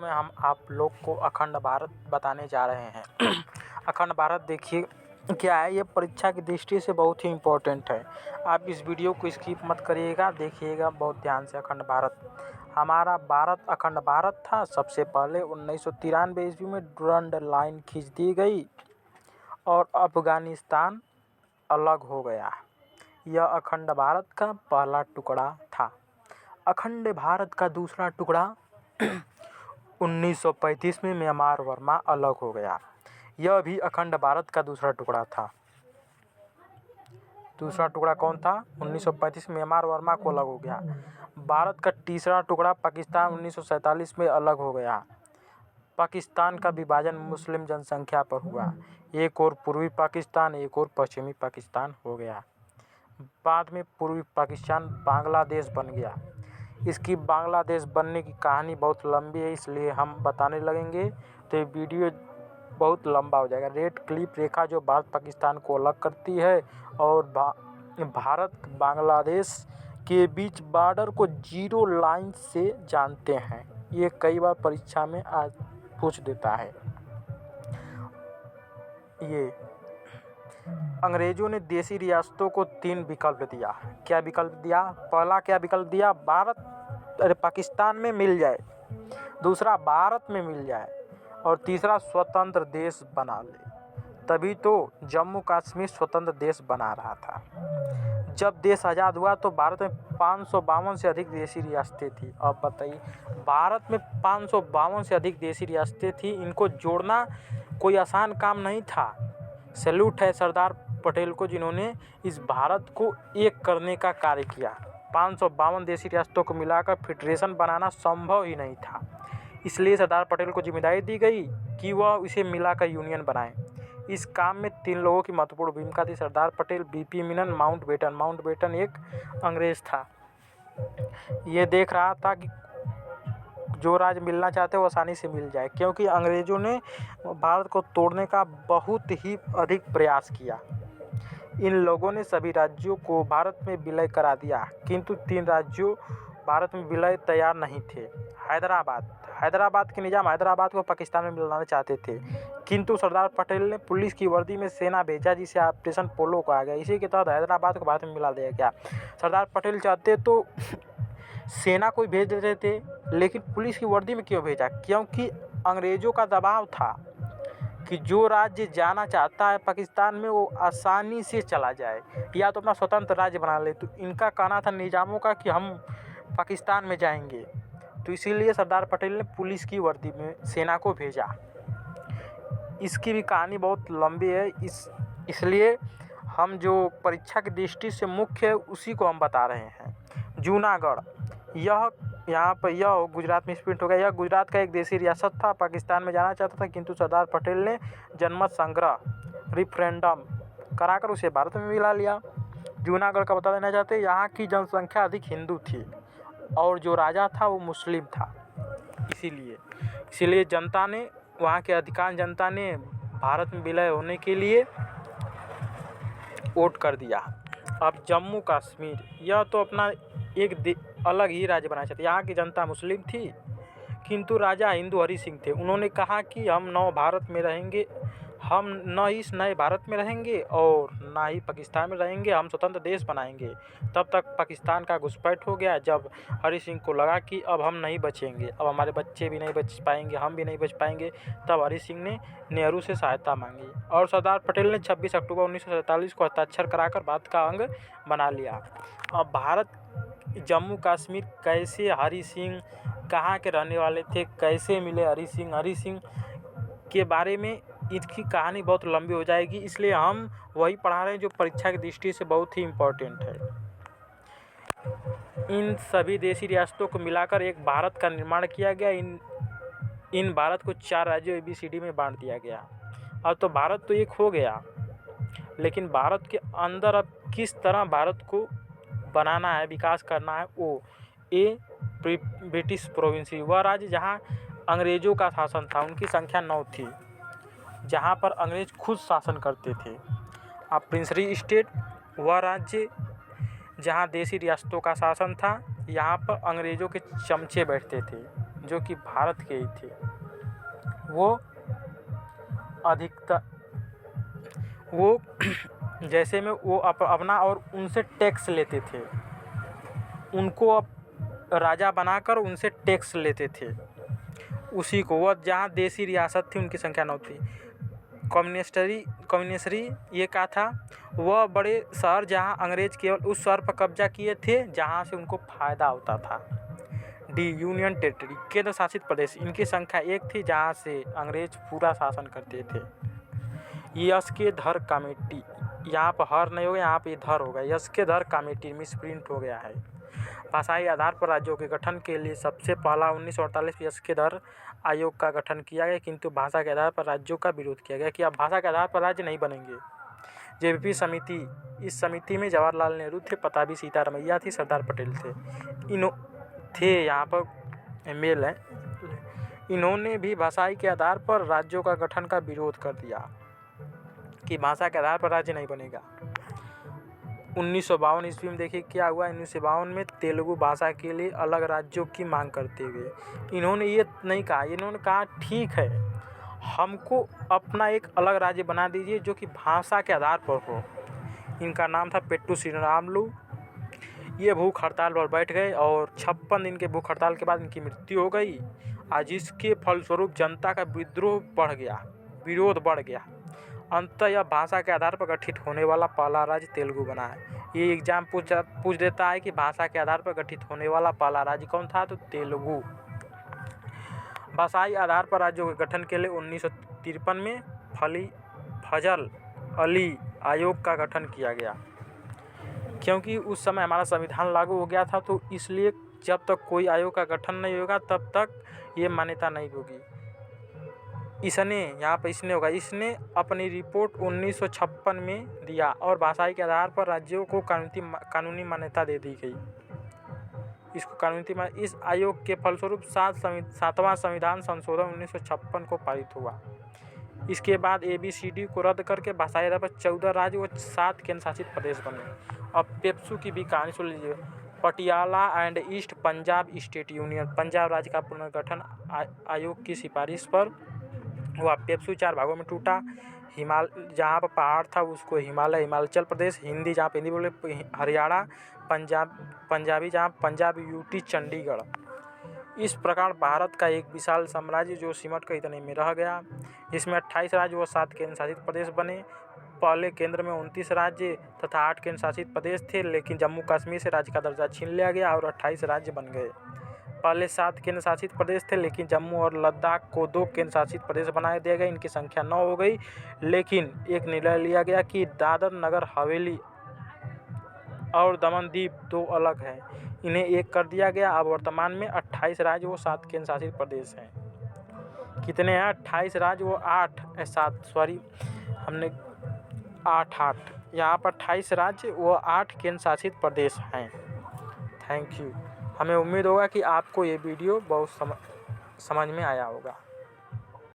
में हम आप लोग को अखंड भारत बताने जा रहे हैं। अखंड भारत देखिए क्या है, ये परीक्षा की दृष्टि से बहुत ही इम्पोर्टेंट है। आप इस वीडियो को स्किप मत करिएगा, देखिएगा बहुत ध्यान से। अखंड भारत, हमारा भारत अखंड भारत था। सबसे पहले 1993 ईस्वी में डुरंड लाइन खींच दी गई और अफगानिस्तान अलग हो गया। यह अखंड भारत का पहला टुकड़ा था। अखंड भारत का दूसरा टुकड़ा 1935 में म्यांमार वर्मा अलग हो गया। यह भी अखंड भारत का दूसरा टुकड़ा था। दूसरा टुकड़ा कौन था? 1935 में म्यांमार वर्मा को अलग हो गया। भारत का तीसरा टुकड़ा पाकिस्तान 1947 में अलग हो गया। पाकिस्तान का विभाजन मुस्लिम जनसंख्या पर हुआ। एक और पूर्वी पाकिस्तान, एक और पश्चिमी पाकिस्तान हो गया। बाद में पूर्वी पाकिस्तान बांग्लादेश बन गया। इसकी बांग्लादेश बनने की कहानी बहुत लंबी है, इसलिए हम बताने लगेंगे तो ये वीडियो बहुत लंबा हो जाएगा। रेड क्लिप रेखा जो भारत पाकिस्तान को अलग करती है और भारत बांग्लादेश के बीच बॉर्डर को जीरो लाइन से जानते हैं। ये कई बार परीक्षा में आज पूछ देता है। ये अंग्रेजों ने देशी रियासतों को 3 विकल्प दिया। क्या विकल्प दिया? पहला क्या विकल्प दिया? पाकिस्तान में मिल जाए, दूसरा भारत में मिल जाए और तीसरा स्वतंत्र देश बना ले। तभी तो जम्मू कश्मीर स्वतंत्र देश बना रहा था। जब देश आज़ाद हुआ तो भारत में 552 से अधिक देशी रियासतें थी। अब बताइए, भारत में 552 से अधिक देशी रियासतें थी। इनको जोड़ना कोई आसान काम नहीं था। सैल्यूट है सरदार पटेल को, जिन्होंने इस भारत को एक करने का कार्य किया। 552 देशी रियासतों को मिलाकर फेडरेशन बनाना संभव ही नहीं था। इसलिए सरदार पटेल को जिम्मेदारी दी गई कि वह इसे मिलाकर यूनियन बनाएं। इस काम में 3 लोगों की महत्वपूर्ण भूमिका थी: Sardar Patel, BP मीनन, Mountbatten. Mountbatten एक अंग्रेज था। ये देख रहा था कि जो राज्य मिलना चाहते वो आसानी से मिल जाए, क्योंकि अंग्रेजों ने भारत को तोड़ने का बहुत ही अधिक प्रयास किया। इन लोगों ने सभी राज्यों को भारत में विलय करा दिया, किंतु 3 राज्यों भारत में विलय तैयार नहीं थे। हैदराबाद के निजाम हैदराबाद को पाकिस्तान में मिलाना चाहते थे, किंतु सरदार पटेल ने पुलिस की वर्दी में सेना भेजा, जिसे ऑपरेशन पोलो कहा गया। इसी के तहत हैदराबाद को भारत में मिला दिया गया। सरदार पटेल चाहते तो सेना को भेज देते थे, लेकिन पुलिस की वर्दी में क्यों भेजा? क्योंकि अंग्रेजों का दबाव था कि जो राज्य जाना चाहता है पाकिस्तान में वो आसानी से चला जाए या तो अपना स्वतंत्र राज्य बना ले। तो इनका कहना था निजामों का कि हम पाकिस्तान में जाएंगे, तो इसीलिए सरदार पटेल ने पुलिस की वर्दी में सेना को भेजा। इसकी भी कहानी बहुत लंबी है, इसलिए हम जो परीक्षा की दृष्टि से मुख्य है उसी को हम बता रहे हैं। जूनागढ़, यह गुजरात में स्प्लिट हो गया। यह गुजरात का एक देशी रियासत था, पाकिस्तान में जाना चाहता था, किंतु सरदार पटेल ने जनमत संग्रह रिफरेंडम कराकर उसे भारत में मिला लिया। जूनागढ़ का बता देना चाहते हैं, यहाँ की जनसंख्या अधिक हिंदू थी और जो राजा था वो मुस्लिम था। इसीलिए जनता ने, वहाँ के अधिकांश जनता ने भारत में विलय होने के लिए वोट कर दिया। अब जम्मू कश्मीर, यह तो अपना एक अलग ही राज्य बनाना चाहते। यहाँ की जनता मुस्लिम थी, किंतु राजा हिंदू हरि सिंह थे। उन्होंने कहा कि हम नव भारत में रहेंगे, हम न इस नए भारत में रहेंगे और ना ही पाकिस्तान में रहेंगे, हम स्वतंत्र देश बनाएंगे। तब तक पाकिस्तान का घुसपैठ हो गया। जब हरि सिंह को लगा कि अब हम नहीं बचेंगे, अब हमारे बच्चे भी नहीं बच पाएंगे, हम भी नहीं बच पाएंगे, तब हरि सिंह ने नेहरू से सहायता मांगी और सरदार पटेल ने 26 अक्टूबर 1947 को हस्ताक्षर कराकर भारत का अंग बना लिया। अब भारत जम्मू कश्मीर कैसे, हरि सिंह कहाँ के रहने वाले थे, कैसे मिले हरि सिंह के बारे में इसकी कहानी बहुत लंबी हो जाएगी, इसलिए हम वही पढ़ा रहे हैं जो परीक्षा की दृष्टि से बहुत ही इम्पोर्टेंट है। इन सभी देशी रियासतों को मिलाकर एक भारत का निर्माण किया गया। इन भारत को 4 राज्यों ABCD में बांट दिया गया। अब तो भारत तो एक हो गया, लेकिन भारत के अंदर अब किस तरह भारत को बनाना है, विकास करना है, वो ब्रिटिश प्रोविंस, वह राज्य जहाँ अंग्रेज़ों का शासन था, उनकी संख्या 9 थी, जहाँ पर अंग्रेज खुद शासन करते थे। अब प्रिंसली स्टेट, वह राज्य जहाँ देशी रियासतों का शासन था, यहाँ पर अंग्रेज़ों के चमचे बैठते थे। जो कि भारत के ही थे, वो अधिकतर वो जैसे में वो अपना और उनसे टैक्स लेते थे, उनको अब राजा बनाकर उनसे टैक्स लेते थे। उसी को वह जहाँ देसी रियासत थी उनकी संख्या 9 थी। कम्युनिस्टरी ये क्या था, वह बड़े शहर जहाँ अंग्रेज केवल उस शहर पर कब्जा किए थे जहाँ से उनको फ़ायदा होता था। डी यूनियन टेरिटरी केंद्र शासित प्रदेश, इनकी संख्या 1 थी जहाँ से अंग्रेज पूरा शासन करते थे। यश के धर कमेटी, यहाँ पर हर नहीं होगा, यहाँ पे धर होगा। यश के धर कमेटी मिस प्रिंट हो गया है। भाषाई आधार पर राज्यों के गठन के लिए सबसे पहला 1948 यश के धर आयोग का गठन किया गया, किंतु भाषा के आधार पर राज्यों का विरोध किया गया कि अब भाषा के आधार पर राज्य नहीं बनेंगे। जेबीपी समिति, इस समिति में जवाहरलाल नेहरू थे, पताबी सीतारमैया थी, सरदार पटेल थे। यहाँ पर मेल है। इन्होंने भी भाषाई के आधार पर राज्यों का गठन का विरोध कर दिया कि भाषा के आधार पर राज्य नहीं बनेगा। 1952 ईस्वी में देखिए क्या हुआ। 1952 में तेलुगु भाषा के लिए अलग राज्यों की मांग करते हुए इन्होंने ये नहीं कहा, इन्होंने कहा ठीक है, हमको अपना एक अलग राज्य बना दीजिए जो कि भाषा के आधार पर हो। इनका नाम था पेट्टू श्रीरामुलु। ये भूख हड़ताल पर बैठ गए और 56 दिन के भूख हड़ताल के बाद इनकी मृत्यु हो गई। आज इसके फलस्वरूप जनता का विरोध बढ़ गया। अंततः यह भाषा के आधार पर गठित होने वाला पहला राज्य तेलुगु बना है। ये एग्जाम पूछ देता है कि भाषा के आधार पर गठित होने वाला पहला राज्य कौन था, तो तेलुगु। भाषाई आधार पर राज्यों के गठन के लिए 1953 में फजल अली आयोग का गठन किया गया। क्योंकि उस समय हमारा संविधान लागू हो गया था, तो इसलिए जब तक कोई आयोग का गठन नहीं होगा तब तक ये मान्यता नहीं होगी। इसने अपनी रिपोर्ट 1956 में दिया और भाषाई के आधार पर राज्यों को कानूनी मान्यता दे दी गई। इस आयोग के फलस्वरूप 7वां संविधान संशोधन 1956 को पारित हुआ। इसके बाद ABCD को रद्द करके भाषाई आधार पर 14 राज्य व 7 केंद्र शासित प्रदेश बने। अब पेप्सू की भी कहानी सुन लीजिए। Patiala and east Punjab state union, Punjab राज्य का पुनर्गठन आयोग की सिफारिश पर हुआ। पेप्सू 4 भागों में टूटा। जहाँ पर पहाड़ था उसको हिमाचल प्रदेश, हिंदी जहाँ पे हिंदी बोले हरियाणा, पंजाबी जहाँ पंजाब, UT चंडीगढ़। इस प्रकार भारत का एक विशाल साम्राज्य जो सिमट कर इतने में रह गया। इसमें 28 राज्य व 7 केंद्र शासित प्रदेश बने। पहले केंद्र में 29 राज्य तथा 8 केंद्र शासित प्रदेश थे, लेकिन जम्मू कश्मीर से राज्य का दर्जा छीन लिया गया और 28 राज्य बन गए। पहले 7 केंद्र शासित प्रदेश थे, लेकिन जम्मू और लद्दाख को 2 केंद्र शासित प्रदेश बना दिया गया। इनकी संख्या 9 हो गई, लेकिन एक निर्णय लिया गया कि दादर नगर हवेली और दमन दीव 2 अलग हैं, इन्हें एक कर दिया गया। अब वर्तमान में 28 राज्य व 7 केंद्र शासित प्रदेश हैं। कितने हैं? 28 राज्य व 8 यहाँ पर 28 राज्य व 8 केंद्र शासित प्रदेश हैं। Thank you. हमें उम्मीद होगा कि आपको ये वीडियो बहुत समझ में आया होगा।